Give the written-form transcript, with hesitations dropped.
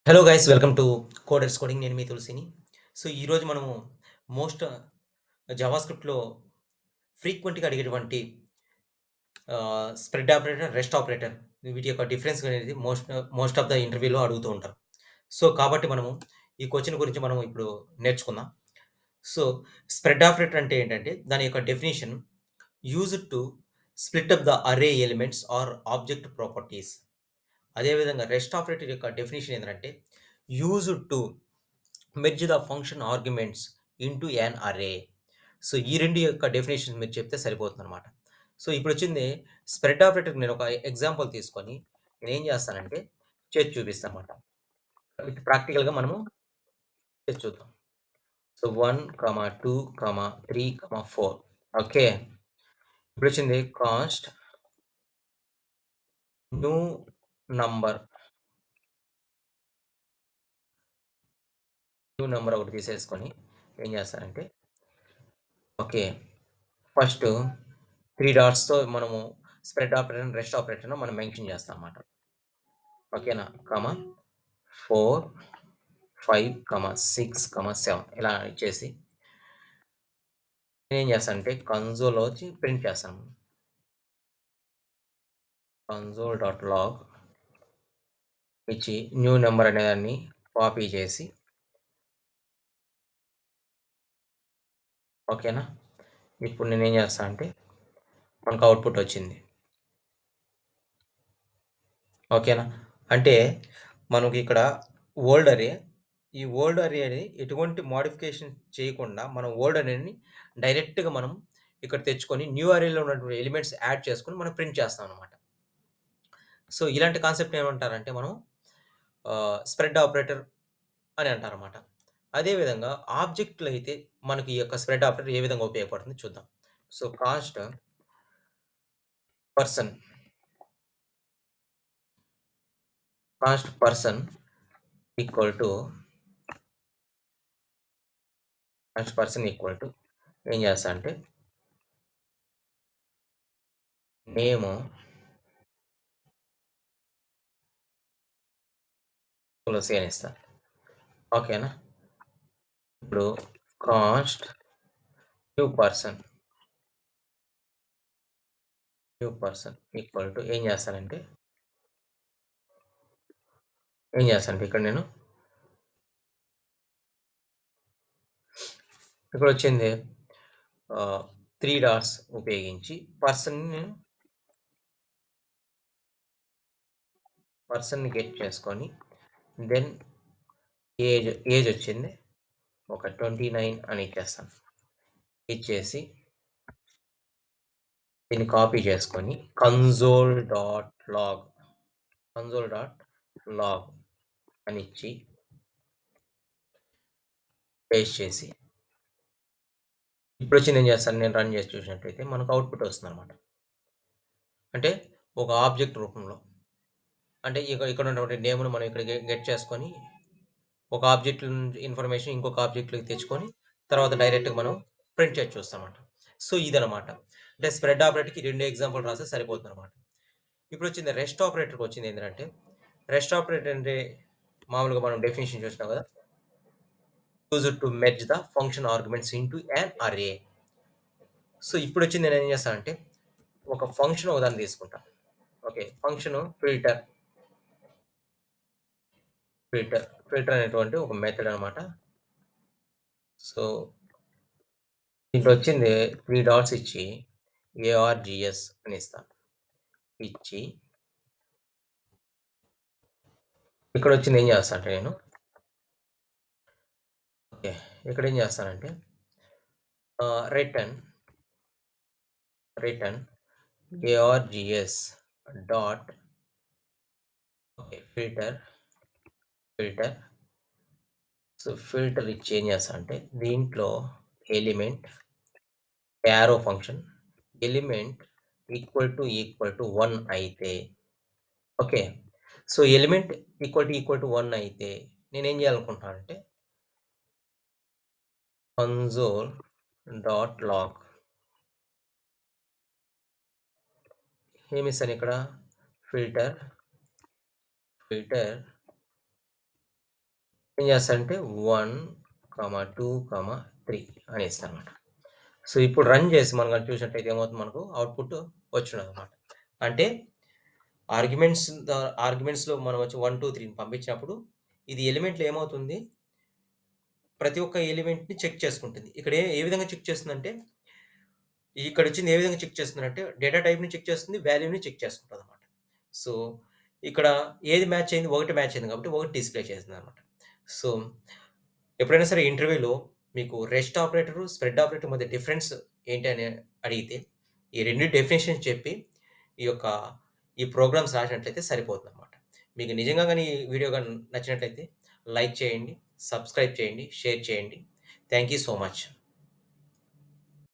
Hello guys, welcome to coders coding. నేను మీ తులసిని. So ఈరోజు మనము మోస్ట్ జావాస్క్రిప్ట్లో ఫ్రీక్వెంట్గా అడిగేటువంటి స్ప్రెడ్ ఆపరేటర్, రెస్ట్ ఆపరేటర్, వీటి యొక్క డిఫరెన్స్ అనేది మోస్ట్ ఆఫ్ ద ఇంటర్వ్యూలో అడుగుతూ ఉంటారు. సో కాబట్టి మనము ఈ క్వశ్చన్ గురించి మనం ఇప్పుడు నేర్చుకుందాం. సో స్ప్రెడ్ ఆపరేటర్ అంటే ఏంటంటే దాని యొక్క definition: used to split up the అరే ఎలిమెంట్స్ ఆర్ ఆబ్జెక్ట్ ప్రాపర్టీస్. అదేవిధంగా రెస్ట్ ఆపరేటర్ యొక్క డెఫినేషన్ ఏంటంటే used to merge the function arguments into an అరే. సో ఈ రెండు యొక్క డెఫినేషన్ మీరు చెప్తే సరిపోతుందన్నమాట. సో ఇప్పుడొచ్చింది స్ప్రెడ్ ఆపరేటర్‌కి నేను ఒక ఎగ్జాంపుల్ తీసుకొని నేనేం చేస్తానంటే చేసి చూపిస్తానన్నమాట. విత్ ప్రాక్టికల్‌గా మనము చేసి చూద్దాం. సో 1, 2, 3, 4. ఓకే. ఇప్పుడొచ్చింది cost new number. New number ఒకటి తీసేసుకొని ఏం చేస్తానంటే ఓకే. ఫస్ట్ 3 డాట్స్‌తో మనము స్ప్రెడ్ ఆపరేటర్‌ని, రెస్ట్ ఆపరేటర్‌ని మనం మెన్షన్ చేస్తామన్నమాట. ఓకేనా? 4, 5, 6, 7 ఇలా ఇచ్చేసి నేనేం చేస్తానంటే కన్సోల్‌లో వచ్చి ప్రింట్ చేస్తాను. కన్సోల్.లాగ్ ఇచ్చి న్యూ నంబర్ అనేదాన్ని కాపీ చేసి ఓకేనా? ఇప్పుడు నేనేం చేస్తా అంటే మనకు అవుట్‌పుట్ వచ్చింది. ఓకేనా? అంటే మనకి ఇక్కడ ఓల్డ్ అరే. ఈ ఓల్డ్ అరేని ఎటువంటి మోడిఫికేషన్ చేయకుండా మనం ఓల్డ్ అరేని డైరెక్ట్‌గా మనం ఇక్కడ తెచ్చుకొని న్యూ అరేలో ఉన్నటువంటి ఎలిమెంట్స్ యాడ్ చేసుకొని మనం ప్రింట్ చేస్తామనమాట. సో ఇలాంటి కాన్సెప్ట్ ఏమంటారంటే మనం స్ప్రెడ్ ఆపరేటర్ అని అంటారనమాట. అదేవిధంగా ఆబ్జెక్ట్‌లో అయితే మనకి ఈ యొక్క స్ప్రెడ్ ఆపరేటర్ ఏ విధంగా ఉపయోగపడుతుందో చూద్దాం. So person cost person equal to ఏం చేస్తా అంటే నేము తులసి అని ఇస్తా. ఓకేనా? ఇప్పుడు cost new person equal to ఏం చేస్తానంటే ఇక్కడ నేను ఇక్కడొచ్చింది 3 డాట్స్ ఉపయోగించి పర్సన్‌ని గెట్ చేసుకొని దెన్ ఏజొచ్చింది ఒక 29 అని ఇచ్చేస్తాను. ఇచ్చేసి దీన్ని కాపీ చేసుకొని కన్సోల్.లాగ్ అని ఇచ్చి పేస్ట్ చేసి ఇప్పుడొచ్చింది ఏం చేస్తాను, నేను రన్ చేసి చూసినట్టయితే మనకు అవుట్‌పుట్ వస్తుందనమాట. అంటే ఒక ఆబ్జెక్ట్ రూపంలో. అంటే ఇక్కడ ఉన్నటువంటి నేమ్‌ని మనం ఇక్కడ గెట్ చేసుకొని ఒక ఆబ్జెక్ట్ నుంచి ఇన్ఫర్మేషన్ ఇంకొక ఆబ్జెక్ట్‌లోకి తెచ్చుకొని తర్వాత డైరెక్ట్‌గా మనం ప్రింట్ చేసి చూస్తామన్నమాట. సో ఇదనమాట. అంటే స్ప్రెడ్ ఆపరేటర్‌కి 2 ఎగ్జాంపుల్ రాస్తే సరిపోతుందనమాట. ఇప్పుడొచ్చింది రెస్ట్ ఆపరేటర్‌కొచ్చింది ఏంటంటే, రెస్ట్ ఆపరేటర్ అంటే మామూలుగా మనం డెఫినిషన్ చూసినాం కదా! Used to merge the function arguments into an అరే. సో ఇప్పుడొచ్చింది నేనేం చేస్తానంటే, ఒక ఫంక్షన్ ఒకదాన్ని తీసుకుంటా. ఓకే. ఫంక్షను ఫిల్టర్ అనేటువంటి ఒక మెథడ్ అనమాట. సో దీంట్లో వచ్చింది 3 డాట్స్ ఇచ్చి ఆర్‌జీఎస్ అని ఇస్తాను. ఇచ్చి ఇక్కడొచ్చింది ఏం చేస్తా అంటే నేను ఓకే. ఇక్కడేం చేస్తానంటే return return ఆర్‌జీఎస్ dot okay. Filter. So filter ఇచ్చి ఏం చేస్తా అంటే దీంట్లో element arrow function element equal to 1 అయితే okay. So element equal to 1 అయితే నేనేం చేయాలనుకుంటున్నానంటే కన్సోల్.లాగ్ ఏమిస్తాను ఇక్కడ ఫిల్టర్ ఏం చేస్తానంటే 1, 2, 3 అని ఇస్తానన్నమాట. సో, ఇప్పుడు రన్ చేసి మనం గనుక చూసినట్టయితే ఏమవుతుంది మనకు ఔట్‌పుట్ వచ్చినదన్నమాట. అంటే ఆర్గ్యుమెంట్స్ ఆర్గ్యుమెంట్స్‌లో మనం వచ్చి 1, 2, 3ని పంపించినప్పుడు ఇది ఎలిమెంట్‌లో ఏమవుతుంది, ప్రతి ఒక్క ఎలిమెంట్‌ని చెక్ చేసుకుంటుంది. ఇక్కడ ఏ విధంగా చెక్ చేస్తుందంటే, ఇక్కడొచ్చింది ఏ విధంగా చెక్ చేస్తుందంటే, డేటా టైప్‌ని చెక్ చేస్తుంది, వాల్యూని చెక్ చేసుకుంటదన్నమాట. సో, ఇక్కడ ఏది మ్యాచ్ అయింది? 1 మ్యాచ్ అయింది కాబట్టి 1 డిస్‌ప్లే చేస్తుందన్నమాట. సో, ఎప్పుడైనా సరే ఇంటర్వ్యూలో మీకు రెస్ట్ ఆపరేటరు, స్ప్రెడ్ ఆపరేటర్ మధ్య డిఫరెన్స్ ఏంటి అని అడిగితే, ఈ 2 డెఫినిషన్స్ చెప్పి, ఈ యొక్క ఈ ప్రోగ్రామ్స్ రాసినట్లయితే సరిపోతుందన్నమాట. మీకు నిజంగా గాని ఈ వీడియో గాని నచ్చినట్లయితే లైక్ చేయండి, సబ్స్క్రైబ్ చేయండి, షేర్ చేయండి. Thank you so much.